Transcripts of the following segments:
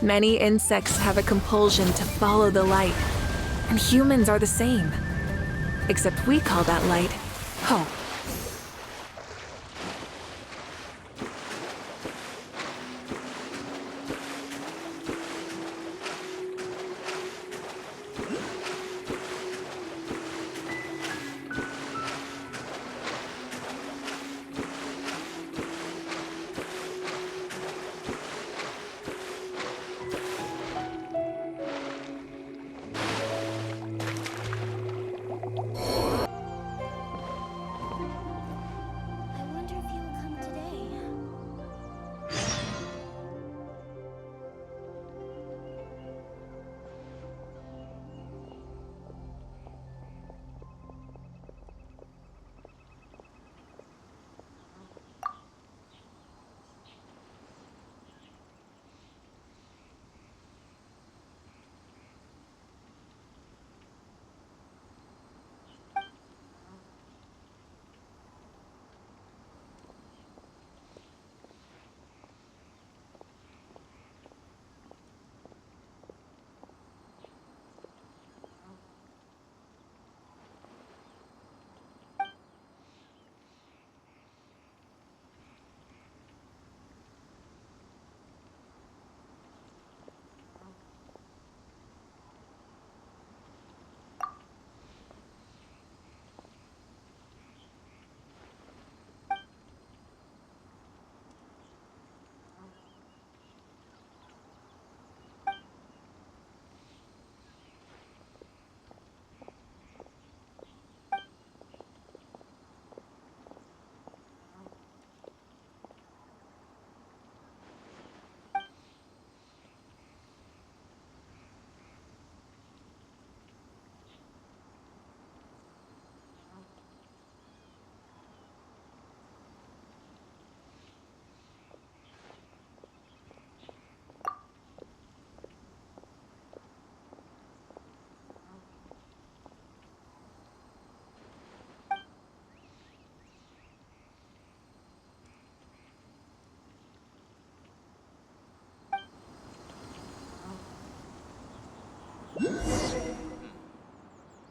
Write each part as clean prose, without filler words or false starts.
Many insects have a compulsion to follow the light, and humans are the same. Except we call that light hope. I wonder if he'll come today.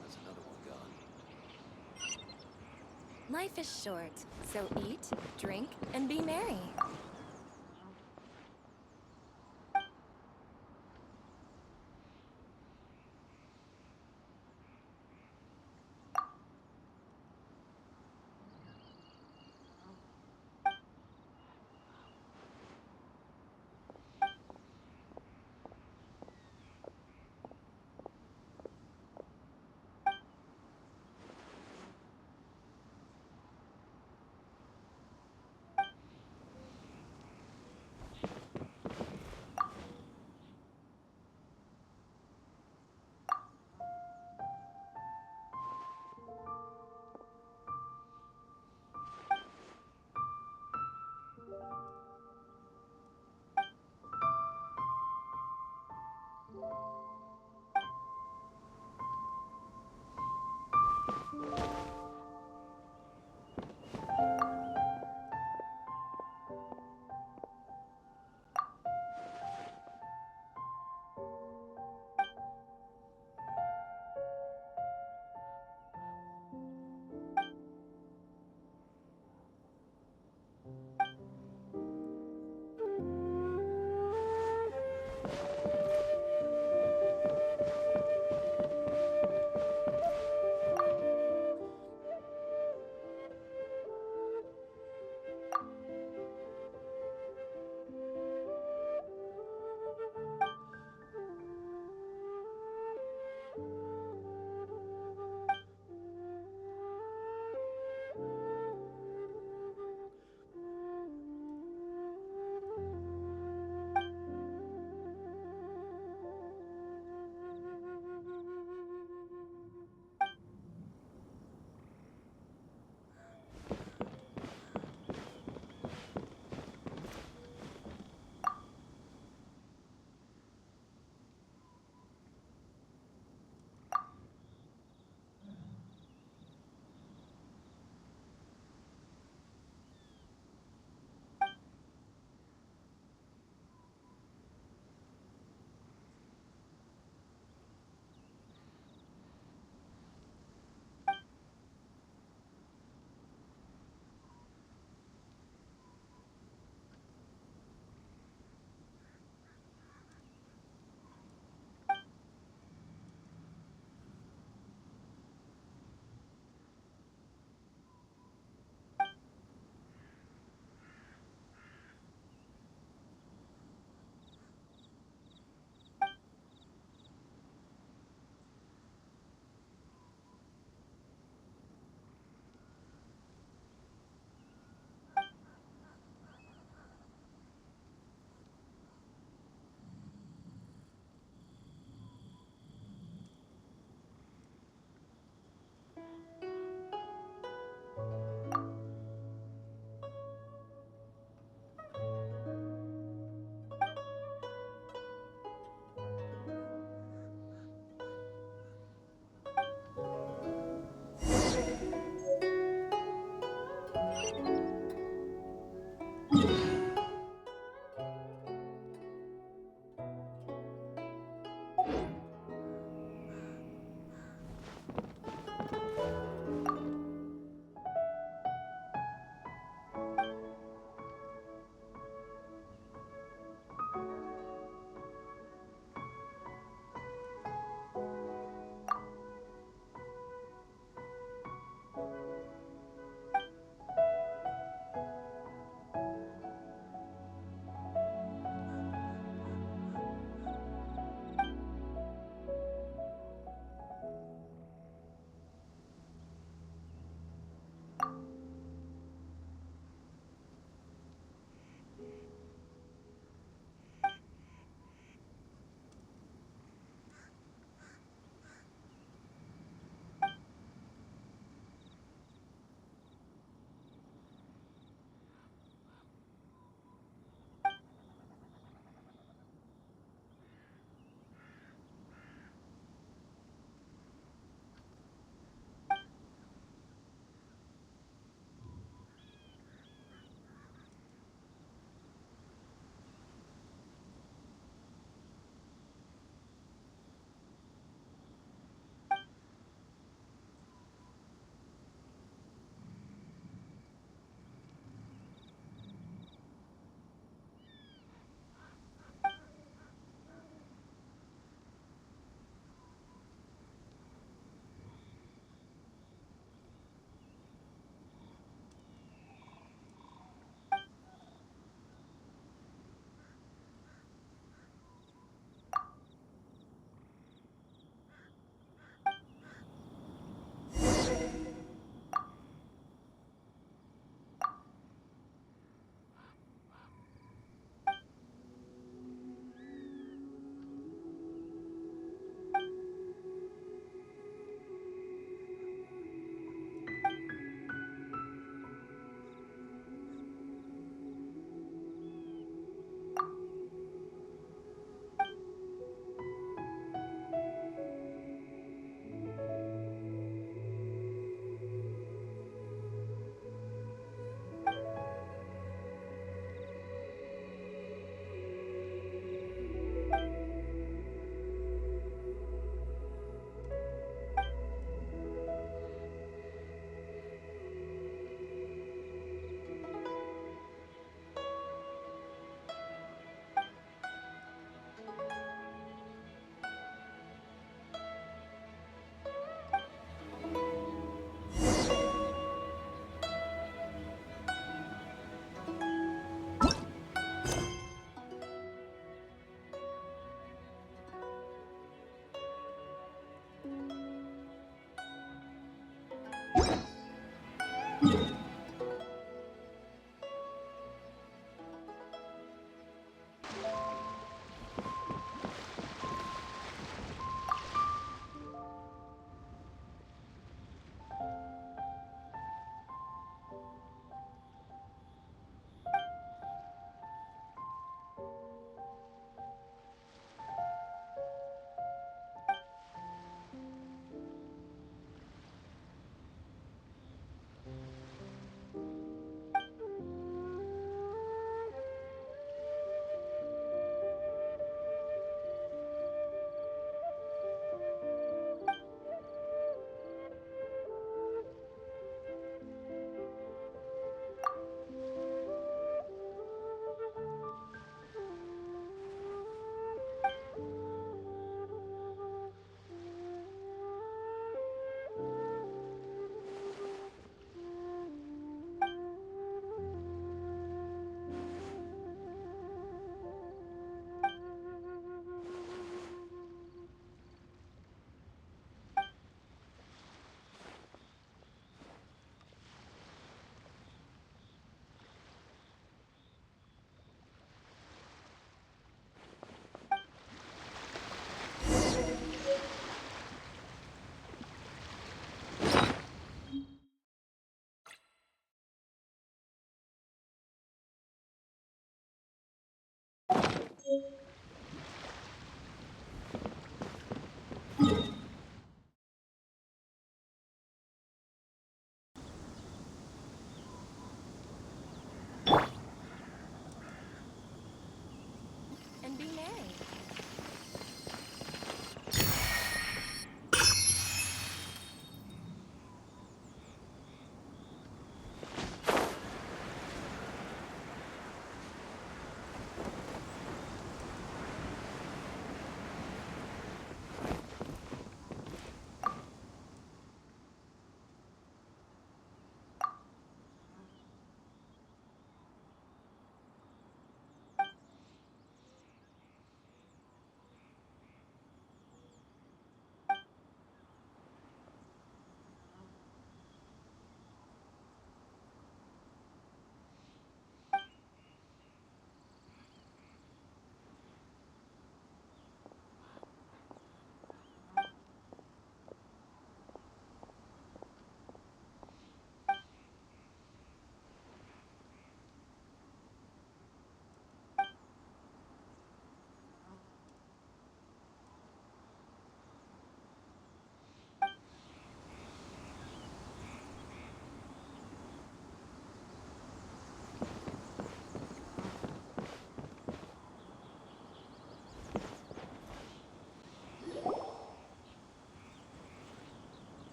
That's another one gone. Life is short, so eat, drink, and be merry.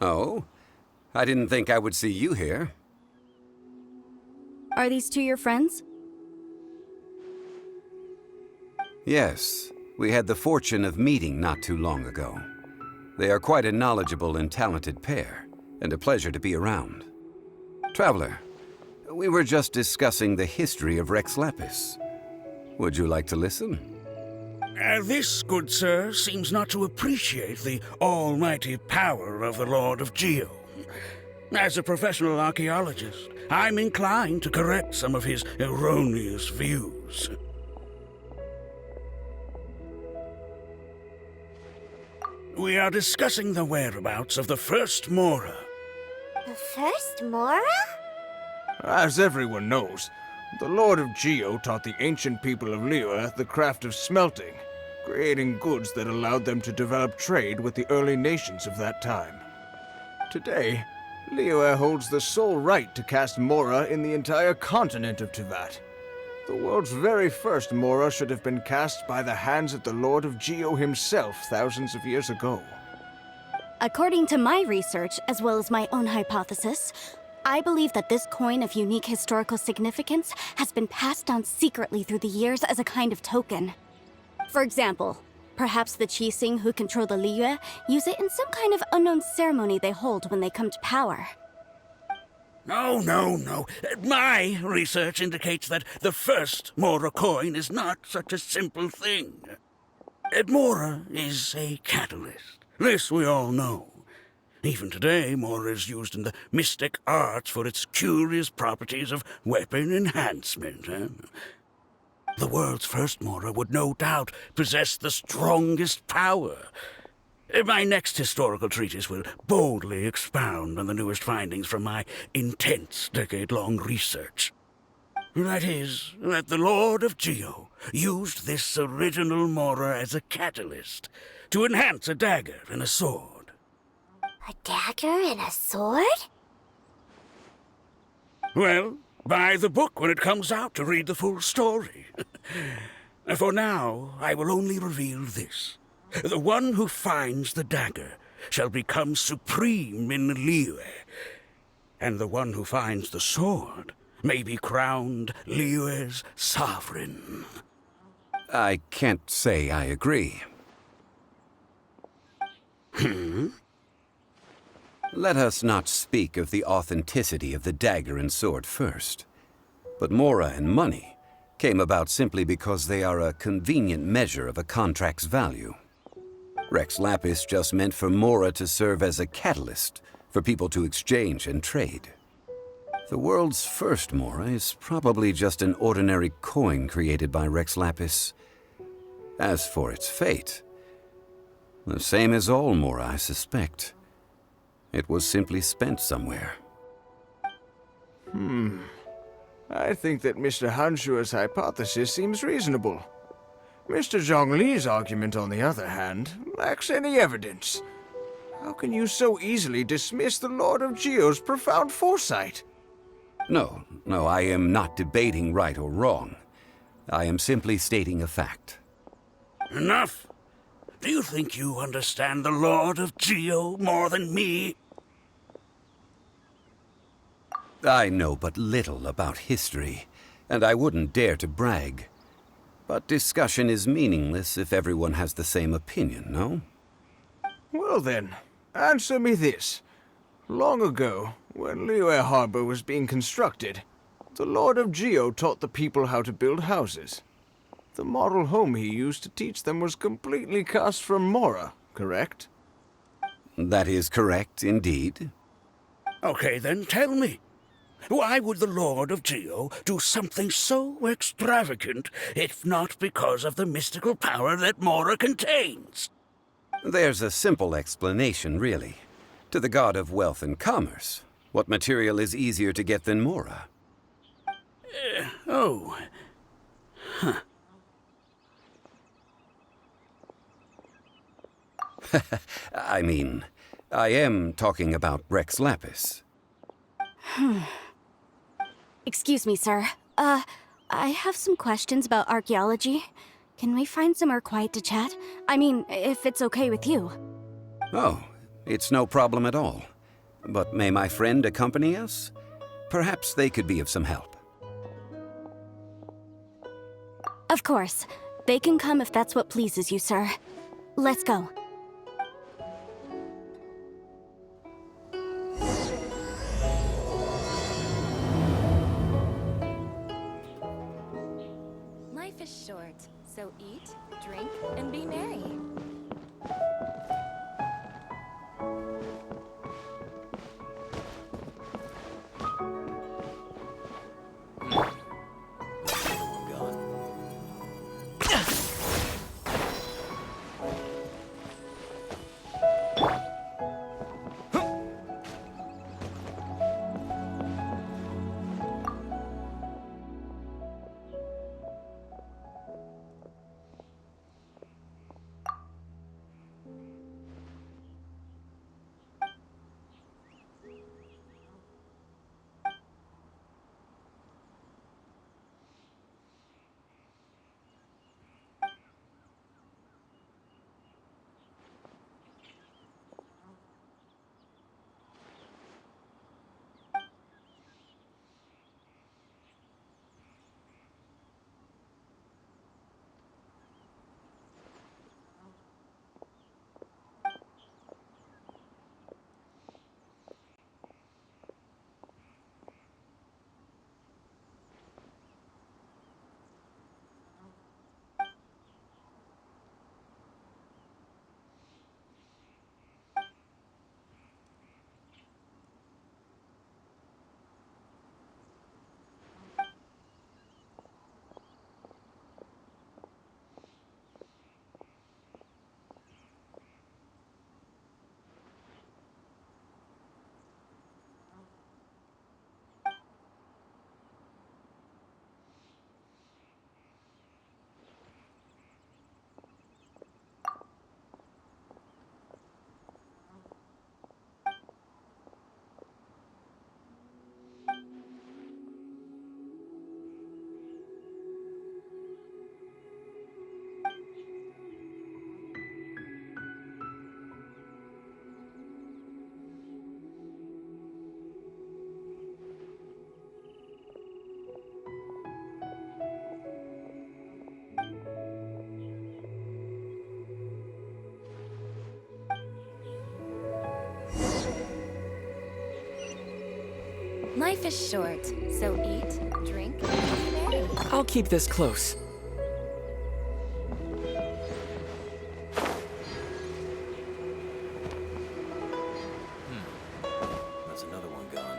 Oh? I didn't think I would see you here. Are these two your friends? Yes, we had the fortune of meeting not too long ago. They are quite a knowledgeable and talented pair, and a pleasure to be around. Traveler, we were just discussing the history of Rex Lapis. Would you like to listen? This, good sir, seems not to appreciate the almighty power of the Lord of Geo. As a professional archaeologist, I'm inclined to correct some of his erroneous views. We are discussing the whereabouts of the first Mora. The first Mora? As everyone knows, the Lord of Geo taught the ancient people of Liyue the craft of smelting, creating goods that allowed them to develop trade with the early nations of that time. Today, Liyue holds the sole right to cast Mora in the entire continent of Tivat. The world's very first Mora should have been cast by the hands of the Lord of Geo himself thousands of years ago. According to my research, as well as my own hypothesis, I believe that this coin of unique historical significance has been passed down secretly through the years as a kind of token. For example, perhaps the Qixing who control the Liyue use it in some kind of unknown ceremony they hold when they come to power. No. My research indicates that the first Mora coin is not such a simple thing. Mora is a catalyst. This we all know. Even today, Mora is used in the mystic arts for its curious properties of weapon enhancement. The world's first Mora would no doubt possess the strongest power. My next historical treatise will boldly expound on the newest findings from my intense decade-long research. That is, that the Lord of Geo used this original Mora as a catalyst to enhance a dagger and a sword. A dagger and a sword? Well, buy the book when it comes out to read the full story. For now, I will only reveal this. The one who finds the dagger shall become supreme in Liyue, and the one who finds the sword may be crowned Liyue's sovereign. I can't say I agree. Let us not speak of the authenticity of the dagger and sword first. But Mora and money came about simply because they are a convenient measure of a contract's value. Rex Lapis just meant for Mora to serve as a catalyst for people to exchange and trade. The world's first Mora is probably just an ordinary coin created by Rex Lapis. As for its fate, the same as all Mora, I suspect. It was simply spent somewhere. I think that Mr. Hanshua's hypothesis seems reasonable. Mr. Zhongli's argument, on the other hand, lacks any evidence. How can you so easily dismiss the Lord of Geo's profound foresight? No, I am not debating right or wrong. I am simply stating a fact. Enough! Do you think you understand the Lord of Geo more than me? I know but little about history, and I wouldn't dare to brag. But discussion is meaningless if everyone has the same opinion, no? Well then, answer me this. Long ago, when Liyue Harbor was being constructed, the Lord of Geo taught the people how to build houses. The model home he used to teach them was completely cast from Mora, correct? That is correct, indeed. Okay, then tell me. Why would the Lord of Geo do something so extravagant if not because of the mystical power that Mora contains? There's a simple explanation, really. To the god of wealth and commerce, what material is easier to get than Mora? I mean, I am talking about Rex Lapis. Excuse me, sir. I have some questions about archaeology. Can we find somewhere quiet to chat? I mean, if it's okay with you. Oh, It's no problem at all. But may my friend accompany us? Perhaps they could be of some help. Of course. They can come if that's what pleases you, sir. Let's go. Life is short, so eat, drink, and be merry. Another one gone. Life is short, so eat, drink, and be merry. I'll keep this close. That's another one gone.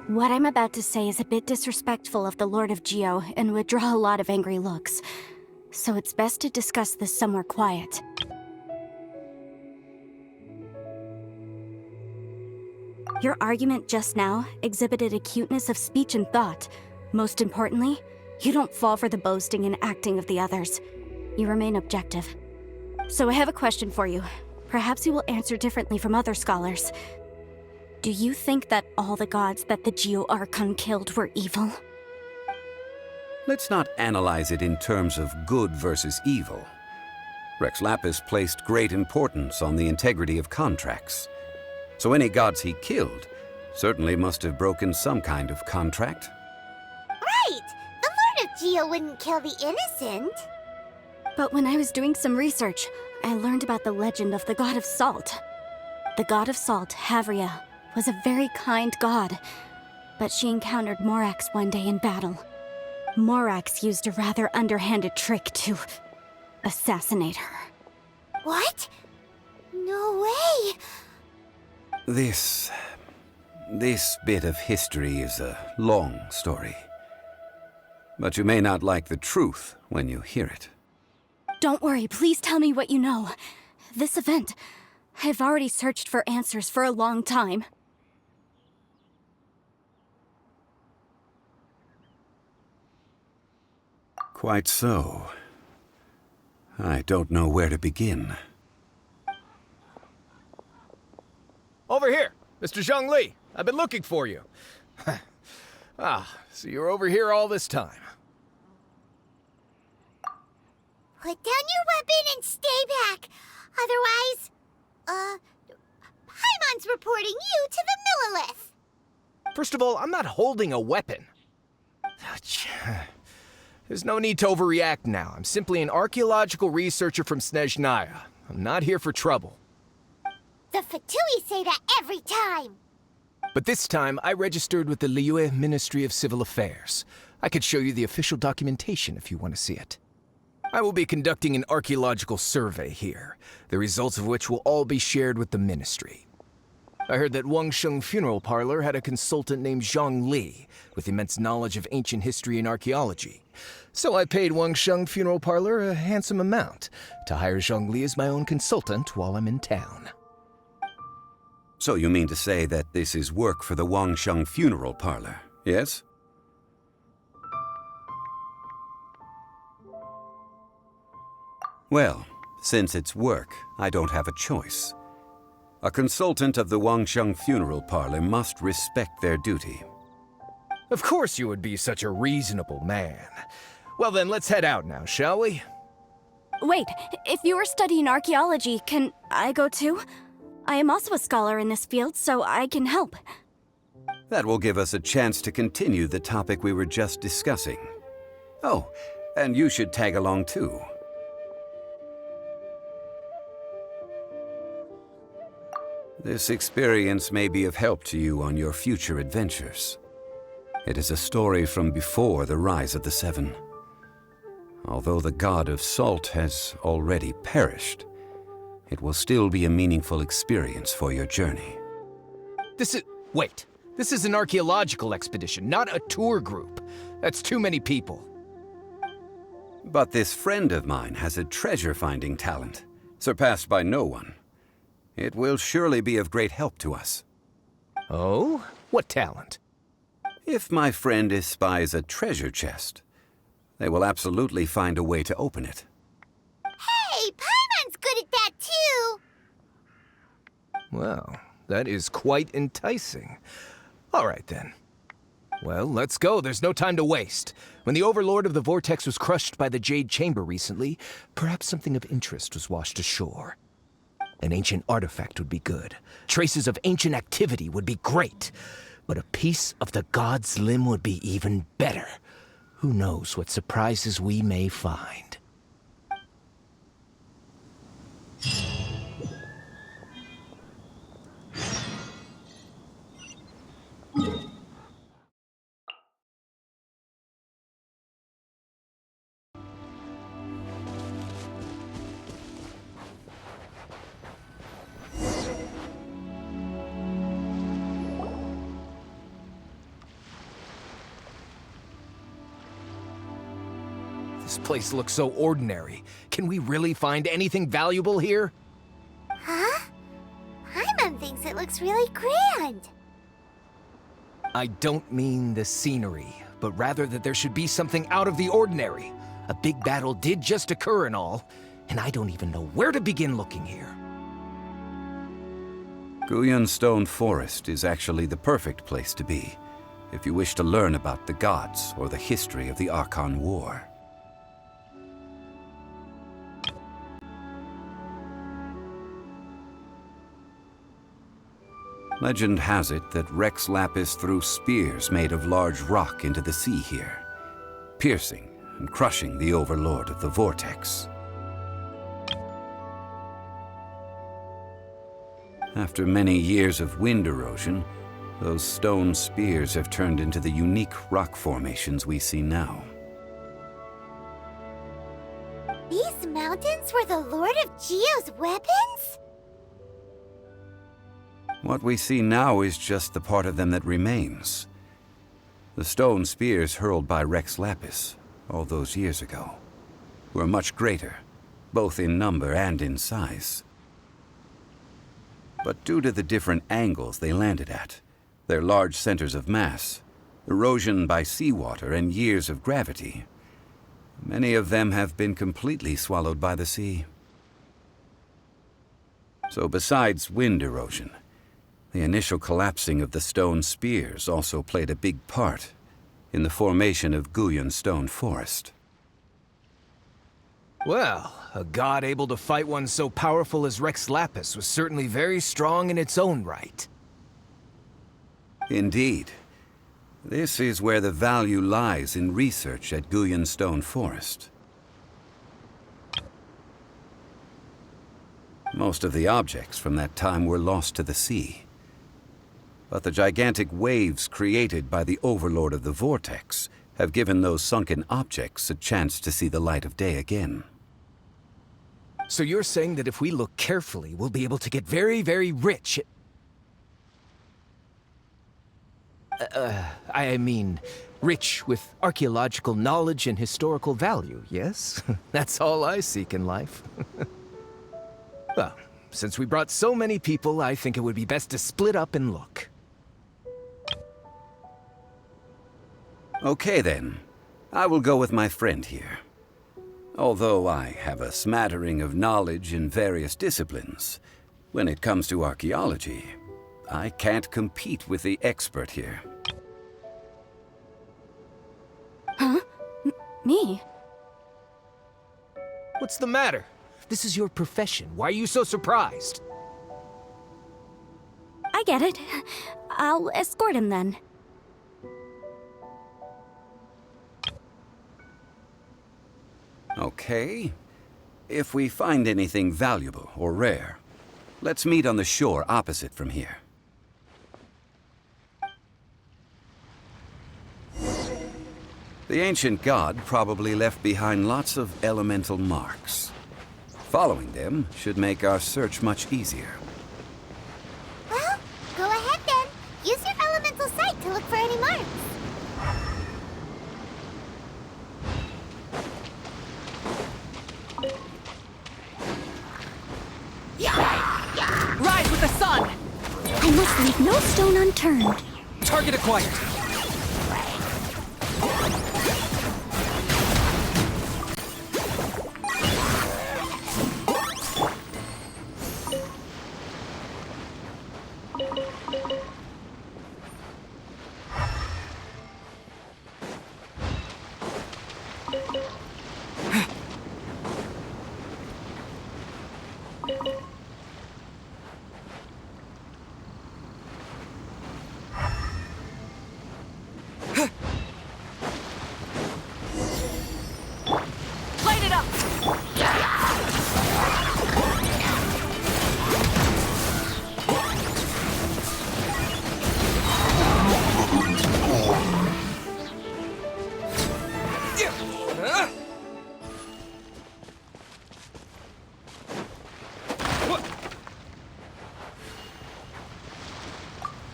What I'm about to say is a bit disrespectful of the Lord of Geo and would draw a lot of angry looks. So it's best to discuss this somewhere quiet. Your argument just now exhibited acuteness of speech and thought. Most importantly, you don't fall for the boasting and acting of the others. You remain objective. So I have a question for you. Perhaps you will answer differently from other scholars. Do you think that all the gods that the Geo Archon killed were evil? Let's not analyze it in terms of good versus evil. Rex Lapis placed great importance on the integrity of contracts. So any gods he killed certainly must have broken some kind of contract. Right! The Lord of Geo wouldn't kill the innocent. But when I was doing some research, I learned about the legend of the god of salt. The god of salt, Havria, was a very kind god, but she encountered Morax one day in battle. Morax used a rather underhanded trick to assassinate her. What? No way! This bit of history is a long story. But you may not like the truth when you hear it. Don't worry, please tell me what you know. This event, I've already searched for answers for a long time. Quite so. I don't know where to begin. Over here, Mr. Zhongli. I've been looking for you. So you're over here all this time. Put down your weapon and stay back. Otherwise, Paimon's reporting you to the Millilith. First of all, I'm not holding a weapon. There's no need to overreact now. I'm simply an archaeological researcher from Snezhnaya. I'm not here for trouble. The Fatui say that every time. But this time, I registered with the Liyue Ministry of Civil Affairs. I could show you the official documentation if you want to see it. I will be conducting an archaeological survey here, the results of which will all be shared with the ministry. I heard that Wangsheng Funeral Parlor had a consultant named Zhang Li, with immense knowledge of ancient history and archaeology. So I paid Wangsheng Funeral Parlor a handsome amount to hire Zhang Li as my own consultant while I'm in town. So you mean to say that this is work for the Wangsheng Funeral Parlor, yes? Well, since it's work, I don't have a choice. A consultant of the Wangsheng Funeral Parlor must respect their duty. Of course you would be such a reasonable man. Well then, let's head out now, shall we? Wait, if you are studying archaeology, can I go too? I am also a scholar in this field, so I can help. That will give us a chance to continue the topic we were just discussing. Oh, and you should tag along too. This experience may be of help to you on your future adventures. It is a story from before the rise of the Seven. Although the god of salt has already perished, it will still be a meaningful experience for your journey. Wait. This is an archaeological expedition, not a tour group. That's too many people. But this friend of mine has a treasure-finding talent, surpassed by no one. It will surely be of great help to us. Oh? What talent? If my friend espies a treasure chest, they will absolutely find a way to open it. Hey, Paimon's good at that too. Well, that is quite enticing. All right, then. Well, let's go. There's no time to waste. When the Overlord of the Vortex was crushed by the Jade Chamber recently, perhaps something of interest was washed ashore. An ancient artifact would be good. Traces of ancient activity would be great. But a piece of the god's limb would be even better. Who knows what surprises we may find. This place looks so ordinary. Can we really find anything valuable here? Huh? Paimon thinks it looks really grand. I don't mean the scenery, but rather that there should be something out of the ordinary. A big battle did just occur and all, and I don't even know where to begin looking here. Guyan Stone Forest is actually the perfect place to be, if you wish to learn about the gods or the history of the Archon War. Legend has it that Rex Lapis threw spears made of large rock into the sea here, piercing and crushing the Overlord of the Vortex. After many years of wind erosion, those stone spears have turned into the unique rock formations we see now. These mountains were the Lord of Geo's weapons? What we see now is just the part of them that remains. The stone spears hurled by Rex Lapis all those years ago were much greater, both in number and in size. But due to the different angles they landed at, their large centers of mass, erosion by seawater, and years of gravity, many of them have been completely swallowed by the sea. So besides wind erosion, the initial collapsing of the stone spears also played a big part in the formation of Guyan Stone Forest. Well, a god able to fight one so powerful as Rex Lapis was certainly very strong in its own right. Indeed. This is where the value lies in research at Guyan Stone Forest. Most of the objects from that time were lost to the sea. But the gigantic waves created by the Overlord of the Vortex have given those sunken objects a chance to see the light of day again. So you're saying that if we look carefully, we'll be able to get very, very rich I mean, rich with archaeological knowledge and historical value, yes? That's all I seek in life. Well, since we brought so many people, I think it would be best to split up and look. Okay then, I will go with my friend here. Although I have a smattering of knowledge in various disciplines, when it comes to archaeology, I can't compete with the expert here. Huh? Me? What's the matter? This is your profession. Why are you so surprised? I get it. I'll escort him then. Okay. If we find anything valuable or rare, let's meet on the shore opposite from here. The ancient god probably left behind lots of elemental marks. Following them should make our search much easier. Well, go ahead then. Use your elemental sight to look for any marks. Rise with the sun! I must leave no stone unturned. Target acquired. Light it up!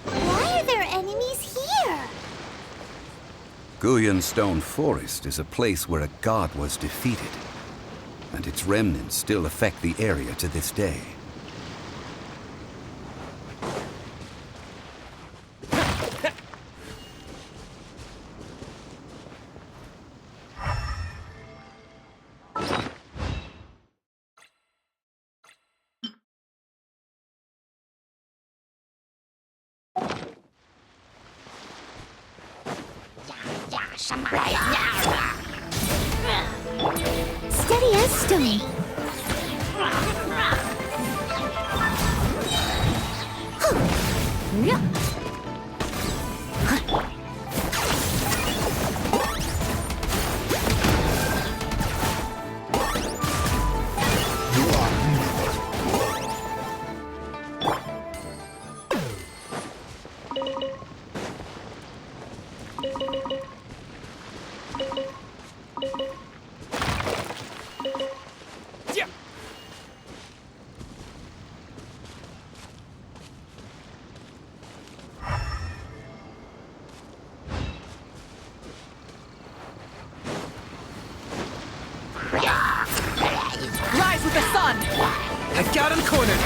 Why are there enemies here? Guyan Stone Forest is a place where a god was defeated, and its remnants still affect the area to this day. Steady as stone. Rise with the sun! I got him cornered!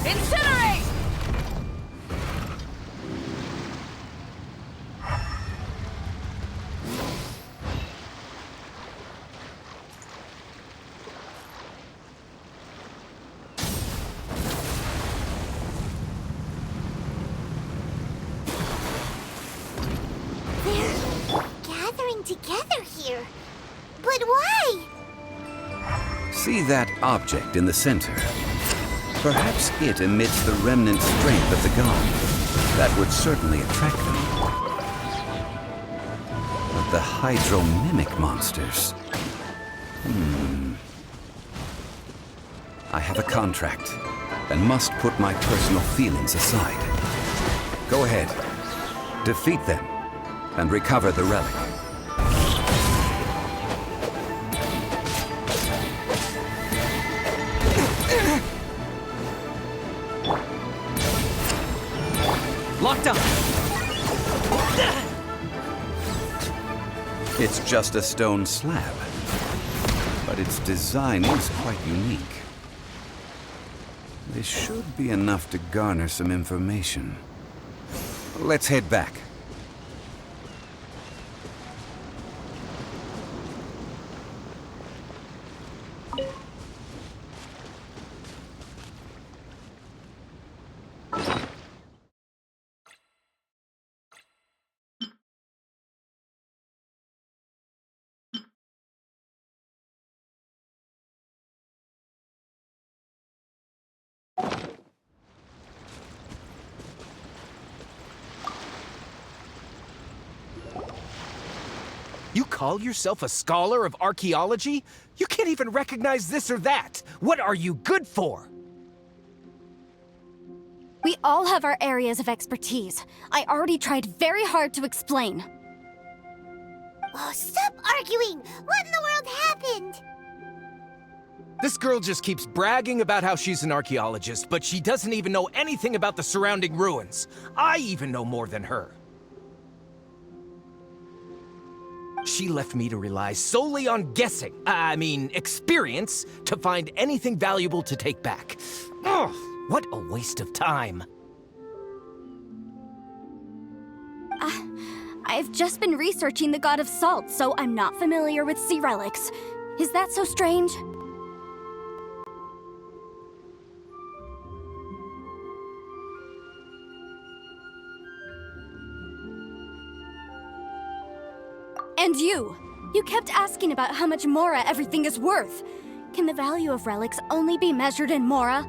Incinerate! They're gathering together here. But why? See that object in the center? Perhaps it emits the remnant strength of the god. That would certainly attract them. But the hydro-mimic monsters... I have a contract, and must put my personal feelings aside. Go ahead. Defeat them, and recover the relic. Locked up! It's just a stone slab, but its design is quite unique. This should be enough to garner some information. Let's head back. You call yourself a scholar of archaeology? You can't even recognize this or that! What are you good for? We all have our areas of expertise. I already tried very hard to explain. Oh, stop arguing! What in the world happened? This girl just keeps bragging about how she's an archaeologist, but she doesn't even know anything about the surrounding ruins. I even know more than her. She left me to rely solely on guessing, experience, to find anything valuable to take back. Ugh, what a waste of time. I've just been researching the god of salt, so I'm not familiar with sea relics. Is that so strange? And you kept asking about how much Mora everything is worth. Can the value of relics only be measured in Mora?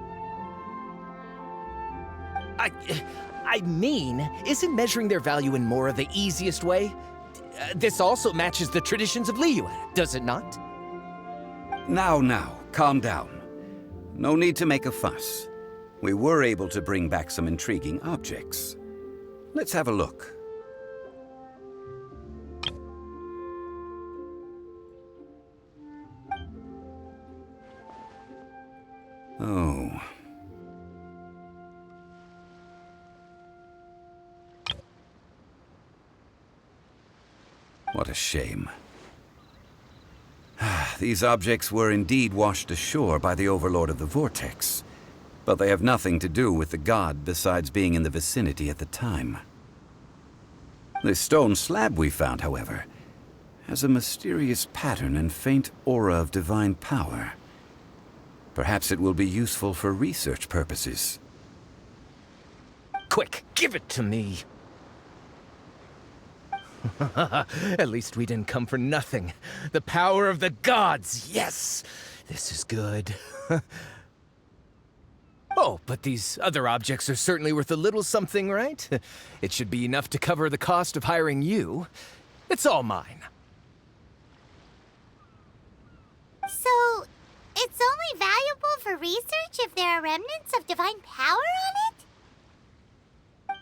Isn't measuring their value in Mora the easiest way? This also matches the traditions of Liyue, does it not? Now, calm down. No need to make a fuss. We were able to bring back some intriguing objects. Let's have a look. Oh. What a shame. These objects were indeed washed ashore by the Overlord of the Vortex, but they have nothing to do with the god besides being in the vicinity at the time. This stone slab we found, however, has a mysterious pattern and faint aura of divine power. Perhaps it will be useful for research purposes. Quick, give it to me! At least we didn't come for nothing. The power of the gods, yes! This is good. Oh, but these other objects are certainly worth a little something, right? It should be enough to cover the cost of hiring you. It's all mine. So, it's only valuable for research if there are remnants of divine power on it?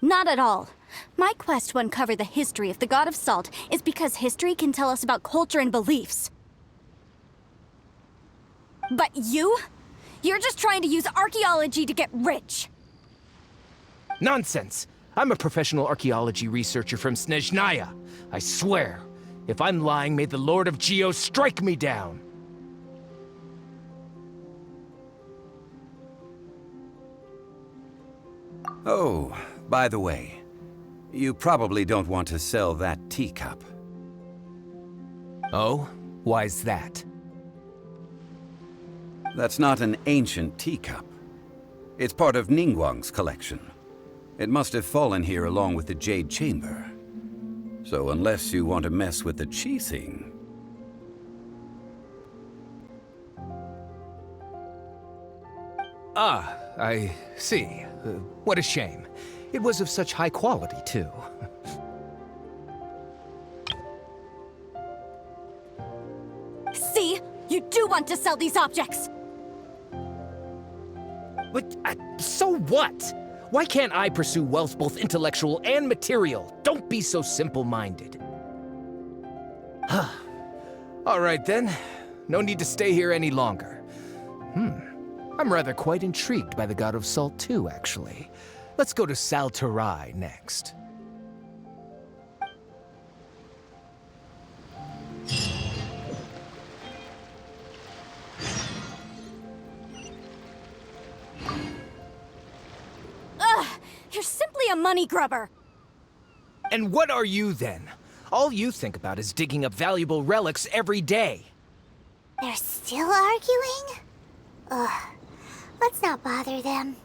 Not at all. My quest to uncover the history of the God of Salt is because history can tell us about culture and beliefs. But you? You're just trying to use archaeology to get rich. Nonsense! I'm a professional archaeology researcher from Snezhnaya. I swear, if I'm lying, may the Lord of Geo strike me down. Oh, by the way, you probably don't want to sell that teacup. Oh? Why's that? That's not an ancient teacup. It's part of Ningguang's collection. It must have fallen here along with the Jade Chamber. So unless you want to mess with the Qixing... Ah, I see. What a shame. It was of such high quality, too. See? You do want to sell these objects! But, so what? Why can't I pursue wealth both intellectual and material? Don't be so simple-minded. All right, then. No need to stay here any longer. I'm rather quite intrigued by the God of Salt, too, actually. Let's go to Saltarai next. Ugh! You're simply a money grubber! And what are you, then? All you think about is digging up valuable relics every day. They're still arguing? Ugh. Let's not bother them.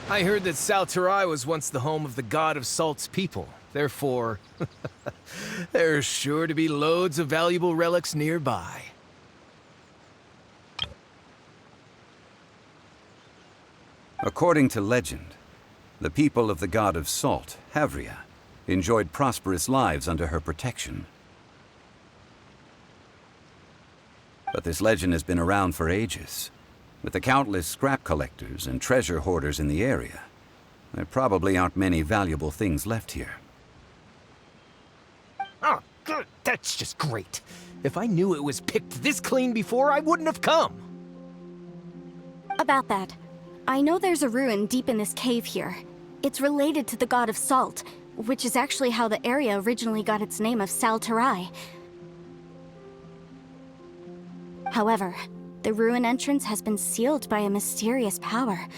I heard that Saltarai was once the home of the God of Salt's people. Therefore, there's sure to be loads of valuable relics nearby. According to legend, the people of the God of Salt, Havria, enjoyed prosperous lives under her protection. But this legend has been around for ages. With the countless scrap collectors and treasure hoarders in the area, there probably aren't many valuable things left here. Oh, good. That's just great. If I knew it was picked this clean before, I wouldn't have come. About that, I know there's a ruin deep in this cave here. It's related to the God of Salt, which is actually how the area originally got its name of Saltarai. However, the ruin entrance has been sealed by a mysterious power.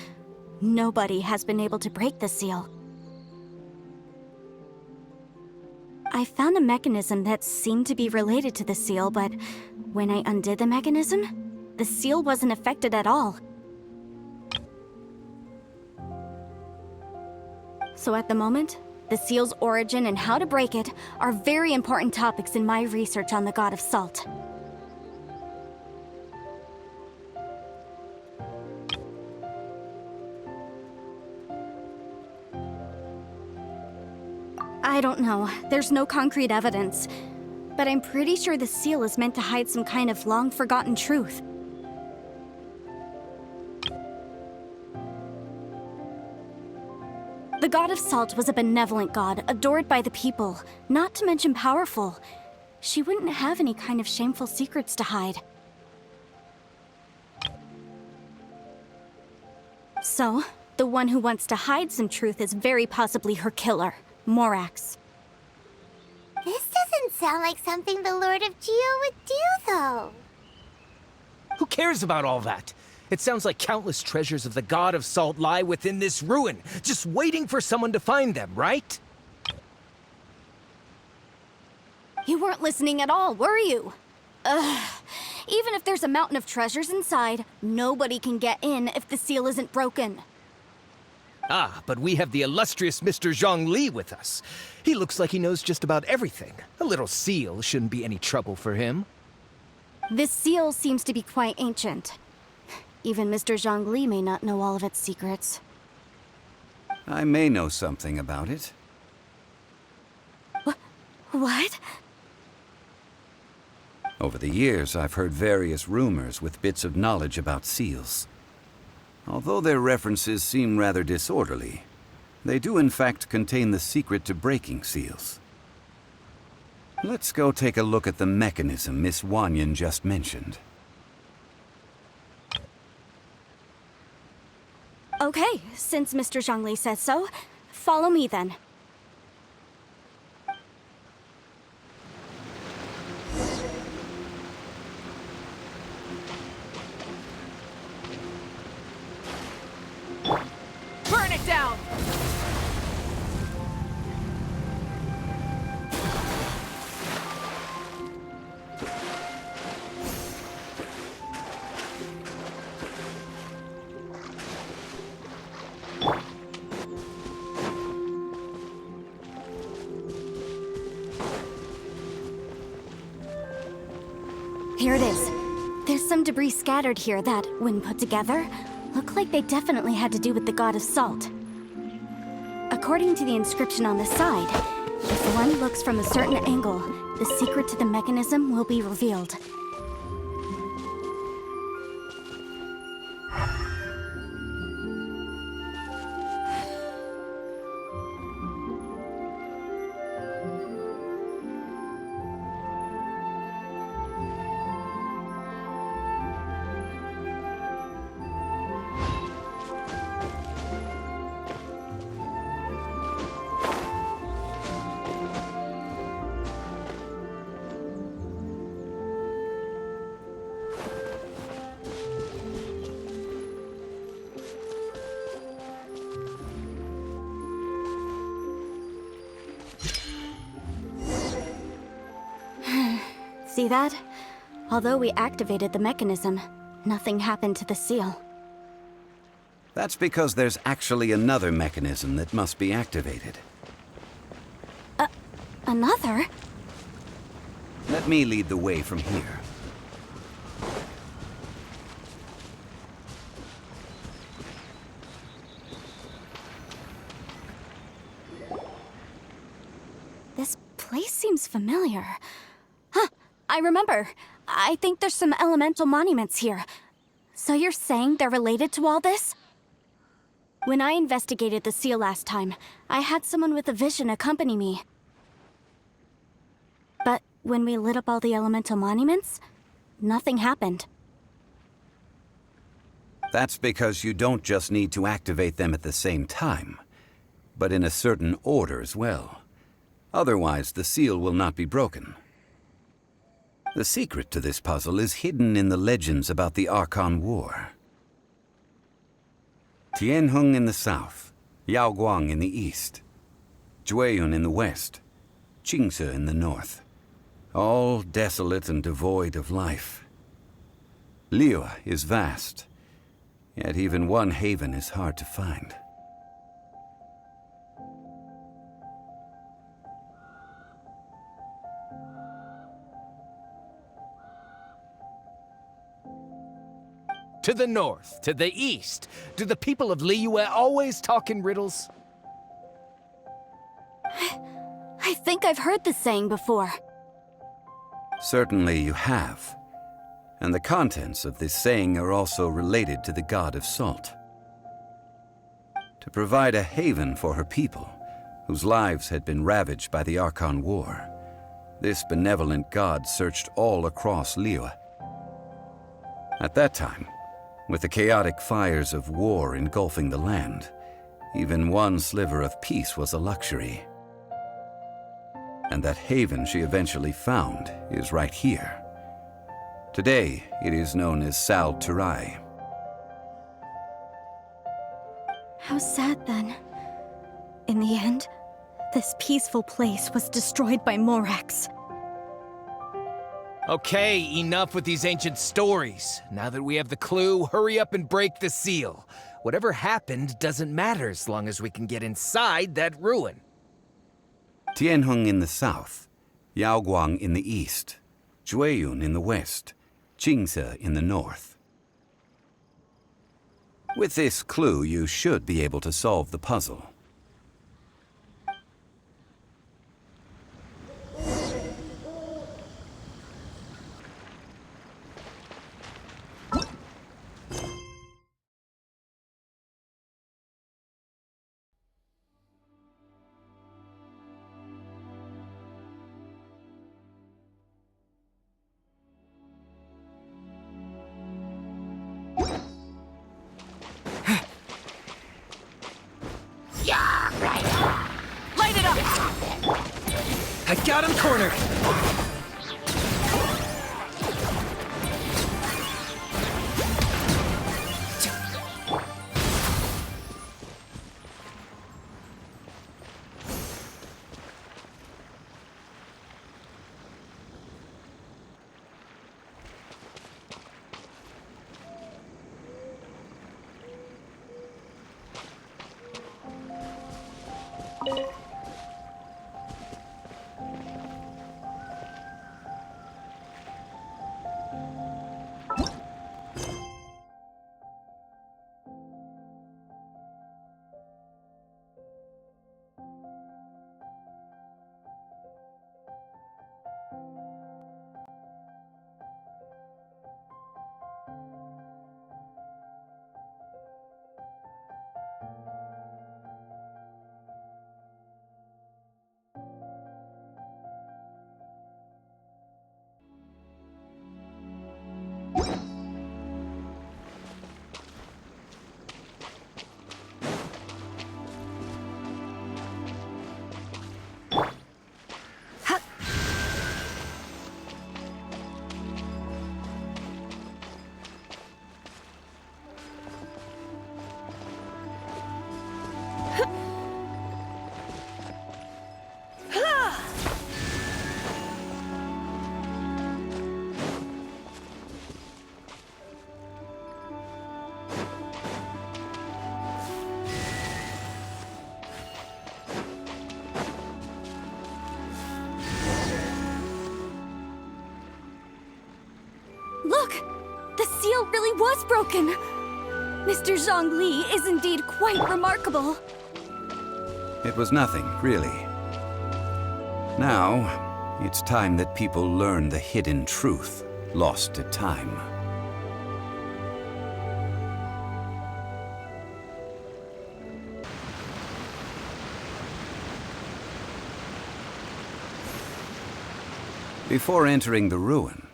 Nobody has been able to break the seal. I found a mechanism that seemed to be related to the seal, but when I undid the mechanism, the seal wasn't affected at all. So at the moment, The seal's origin and how to break it are very important topics in my research on the God of Salt. I don't know. There's no concrete evidence. But I'm pretty sure the seal is meant to hide some kind of long-forgotten truth. The God of Salt was a benevolent god, adored by the people, not to mention powerful. She wouldn't have any kind of shameful secrets to hide. So, the one who wants to hide some truth is very possibly her killer, Morax. This doesn't sound like something the Lord of Geo would do, though. Who cares about all that? It sounds like countless treasures of the God of Salt lie within this ruin, just waiting for someone to find them, right? You weren't listening at all, were you? Ugh. Even if there's a mountain of treasures inside, nobody can get in if the seal isn't broken. Ah, but we have the illustrious Mr. Zhongli with us. He looks like he knows just about everything. A little seal shouldn't be any trouble for him. This seal seems to be quite ancient. Even Mr. Zhongli may not know all of its secrets. I may know something about it. What? Over the years, I've heard various rumors with bits of knowledge about seals. Although their references seem rather disorderly, they do in fact contain the secret to breaking seals. Let's go take a look at the mechanism Miss Wanyan just mentioned. Okay, since Mr. Zhongli says so, follow me then. Burn it down! Here it is. There's some debris scattered here that, when put together, look like they definitely had to do with the God of Salt. According to the inscription on the side, if one looks from a certain angle, the secret to the mechanism will be revealed. See that? Although we activated the mechanism, nothing happened to the seal. That's because there's actually another mechanism that must be activated. Another? Let me lead the way from here. This place seems familiar. Huh, I remember. I think there's some elemental monuments here. So you're saying they're related to all this? When I investigated the seal last time, I had someone with a vision accompany me. But when we lit up all the elemental monuments, nothing happened. That's because you don't just need to activate them at the same time, but in a certain order as well. Otherwise, the seal will not be broken. The secret to this puzzle is hidden in the legends about the Archon War. Tianheng in the south, Yaoguang in the east, Jueyun in the west, Qingce in the north. All desolate and devoid of life. Liyue is vast, yet even one haven is hard to find. To the north? To the east? Do the people of Liyue always talk in riddles? I think I've heard this saying before. Certainly you have. And the contents of this saying are also related to the god of salt. To provide a haven for her people, whose lives had been ravaged by the Archon War, this benevolent god searched all across Liyue. At that time, with the chaotic fires of war engulfing the land, even one sliver of peace was a luxury. And that haven she eventually found is right here. Today, it is known as Sal Turai. How sad then. In the end, this peaceful place was destroyed by Morax. Okay, enough with these ancient stories. Now that we have the clue, hurry up and break the seal. Whatever happened doesn't matter as long as we can get inside that ruin. Tianheng in the south, Yaoguang in the east, Jueyun in the west, Jingze in the north. With this clue, you should be able to solve the puzzle. Light it up! I got him cornered! Look! The seal really was broken! Mr. Zhongli is indeed quite remarkable. It was nothing, really. Now, it's time that people learn the hidden truth, lost to time. Before entering the ruin,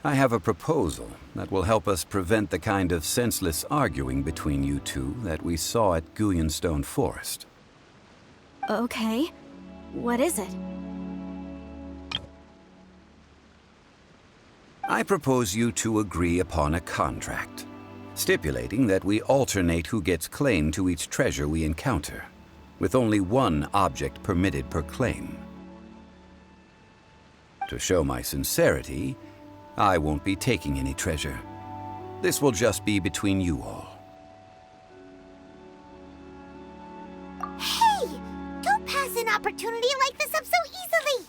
I have a proposal that will help us prevent the kind of senseless arguing between you two that we saw at Guyonstone Forest. Okay. What is it? I propose you two agree upon a contract, stipulating that we alternate who gets claim to each treasure we encounter, with only one object permitted per claim. To show my sincerity, I won't be taking any treasure. This will just be between you all. Hey! Don't pass an opportunity like this up so easily!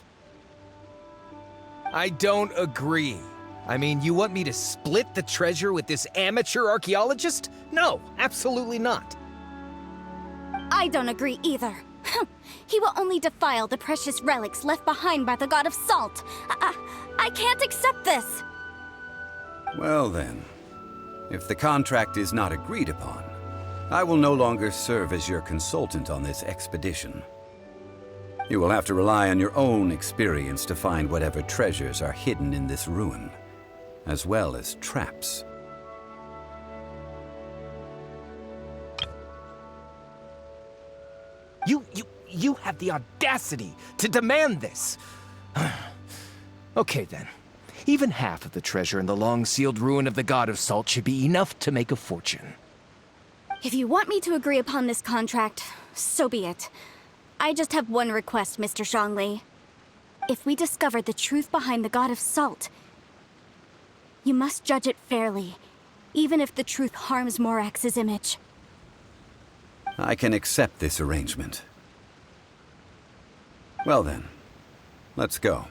I don't agree. I mean, you want me to split the treasure with this amateur archaeologist? No, absolutely not. I don't agree either. He will only defile the precious relics left behind by the god of salt. I can't accept this. Well then, if the contract is not agreed upon, I will no longer serve as your consultant on this expedition. You will have to rely on your own experience to find whatever treasures are hidden in this ruin, as well as traps. You have the audacity to demand this! Okay then. Even half of the treasure in the long-sealed ruin of the God of Salt should be enough to make a fortune. If you want me to agree upon this contract, so be it. I just have one request, Mr. Zhongli. If we discover the truth behind the God of Salt, you must judge it fairly, even if the truth harms Morax's image. I can accept this arrangement. Well then, let's go.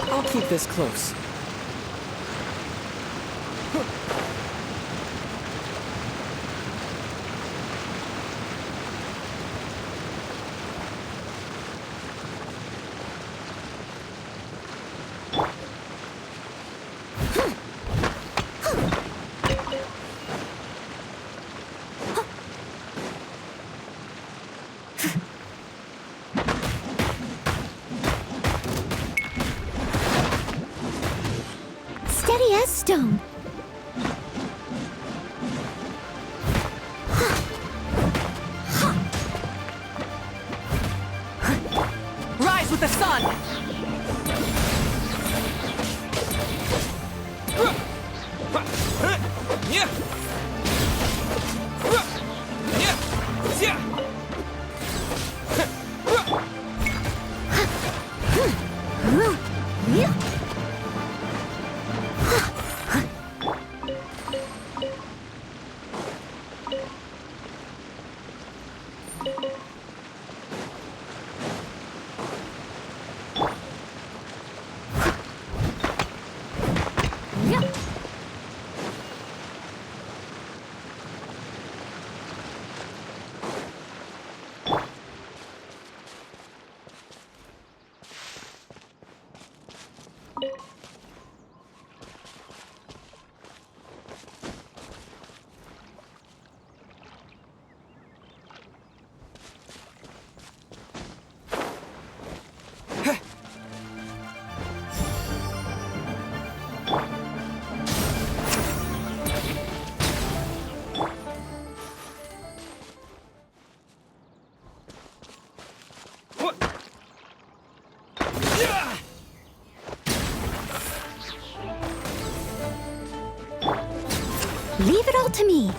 I'll keep this close. Steady as stone. Rise with the sun! Leave it all to me.